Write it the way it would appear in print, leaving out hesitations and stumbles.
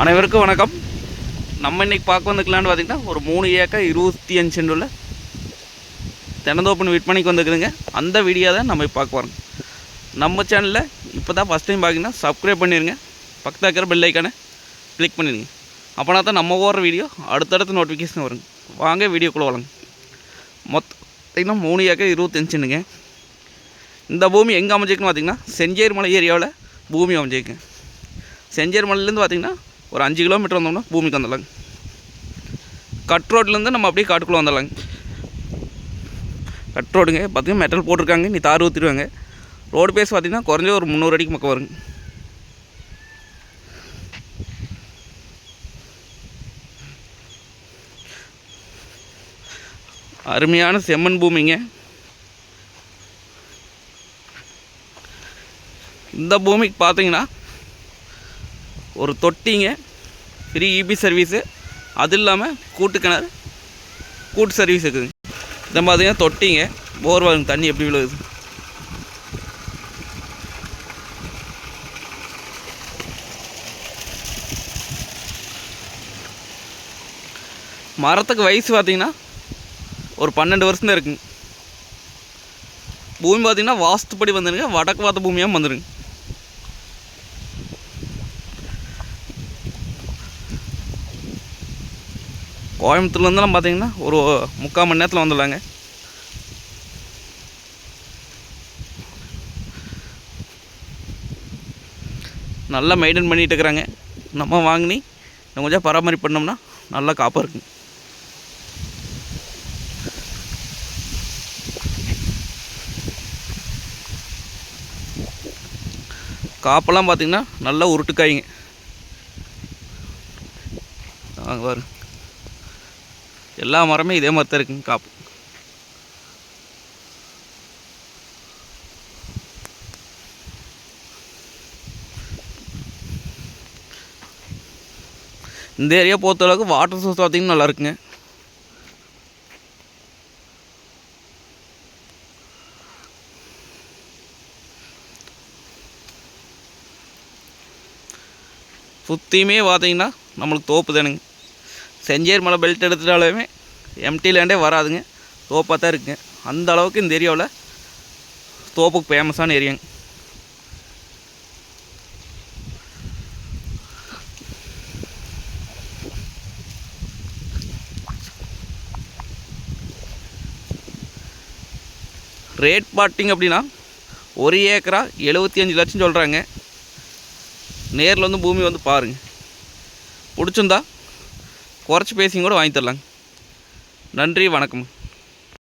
அனைவருக்கும் வணக்கம். நம்ம இன்றைக்கி பார்க்க வந்துக்கலான்னு பார்த்திங்கன்னா ஒரு 3 ஏக்கர் 25 சென்ட் உள்ள தென்னந்தோப்புன்னு விற்பனைக்கு வந்துருக்குதுங்க. அந்த வீடியோ தான் நம்ம பார்க்க வரோம். நம்ம சேனலில் இப்போ தான் ஃபஸ்ட் டைம் பார்த்திங்கன்னா சப்ஸ்கிரைப் பண்ணிடுங்க. பக்கத்தில் இருக்கிற பெல் ஐக்கானை கிளிக் பண்ணிடுங்க. அப்போனா தான் நம்ம போடுற வீடியோ அடுத்தடுத்து நோட்டிஃபிகேஷன் வருங்க. வாங்க வீடியோக்குள்ளே வரலாங்க. பார்த்திங்கன்னா 3 ஏக்கர் 25 சென்ட்டுங்க. இந்த பூமி எங்கே அமைஞ்சிருக்குன்னு பார்த்திங்கன்னா செஞ்சேரி மலை ஏரியாவில் பூமி அமைஞ்சிருக்குங்க. செஞ்சேரி மலையிலேருந்து பார்த்திங்கன்னா ஒரு 5 கிலோமீட்டர் வந்தோம்னா பூமிக்கு வந்துடலாங்க. கட் ரோட்லேருந்து நம்ம அப்படியே காட்டுக்குள்ளே வந்துடலாங்க. கட் ரோடுங்க பார்த்திங்கன்னா மெட்டல் போட்டிருக்காங்க. நீ தார் ஊற்றிடுவாங்க. ரோடு பேஸ் பார்த்திங்கன்னா குறைஞ்ச ஒரு 300 அடிக்கு பக்கம் வருங்க. அருமையான செம்மண் பூமிங்க. இந்த பூமிக்கு பார்த்தீங்கன்னா ஒரு தொட்டிங்க, ஃப்ரீ இபி சர்வீஸு, அது இல்லாமல் கூட்டு கிணறு கூட்டு சர்வீஸ் இருக்குதுங்க. இதை பார்த்தீங்கன்னா தொட்டிங்க, போர்வாங்க, தண்ணி எப்படி விழுகுது. மரத்துக்கு வயசு பார்த்திங்கன்னா ஒரு 12 வருஷம் தான் இருக்குங்க. பூமி பார்த்திங்கன்னா வாஸ்துப்படி வந்துடுங்க, வடக்கு பார்த்த பூமியாக வந்துடுங்க. கோயம்புத்தூர்லேருந்துலாம் பார்த்திங்கன்னா ஒரு 3/4 மணி நேரத்தில் வந்துடலாங்க. நல்லா மெயின்டைன் பண்ணிகிட்டு இருக்கிறாங்க. நம்ம வாங்கினி இன்னும் கொஞ்சம் பராமரிப்பு பண்ணோம்னா நல்லா காப்பாக இருக்குங்க. காப்பெல்லாம் பார்த்திங்கன்னா நல்லா உருட்டுக்காய்ங்க. வாங்க பாருங்க, எல்லா மரமே இதே மாதிரி தான் இருக்குங்க காப்பு. இந்த ஏரியா பொறுத்தளவுக்கு வாட்டர் சோர்ஸ் பார்த்திங்கன்னா நல்லா இருக்குங்க. சுற்றியுமே பார்த்திங்கன்னா நம்மளுக்கு தோப்பு தானுங்க. செஞ்சேரி மலை பெல்ட் எடுத்துட்டாலுமே எம்டி லேண்டே வராதுங்க, தோப்பாக தான் இருக்குங்க. அந்த அளவுக்கு இந்த ஏரியாவில் தோப்புக்கு ஃபேமஸான ஏரியாங்க. ரேட் பார்த்திங்க அப்படின்னா 1 ஏக்கரா 75 லட்சம் சொல்கிறாங்க. நேரில் வந்து பூமி வந்து பாருங்கள். பிடிச்சிருந்தா குறைச்சி பேசிங்க கூட வாங்கி தரலாங்க. நன்றி, வணக்கம்.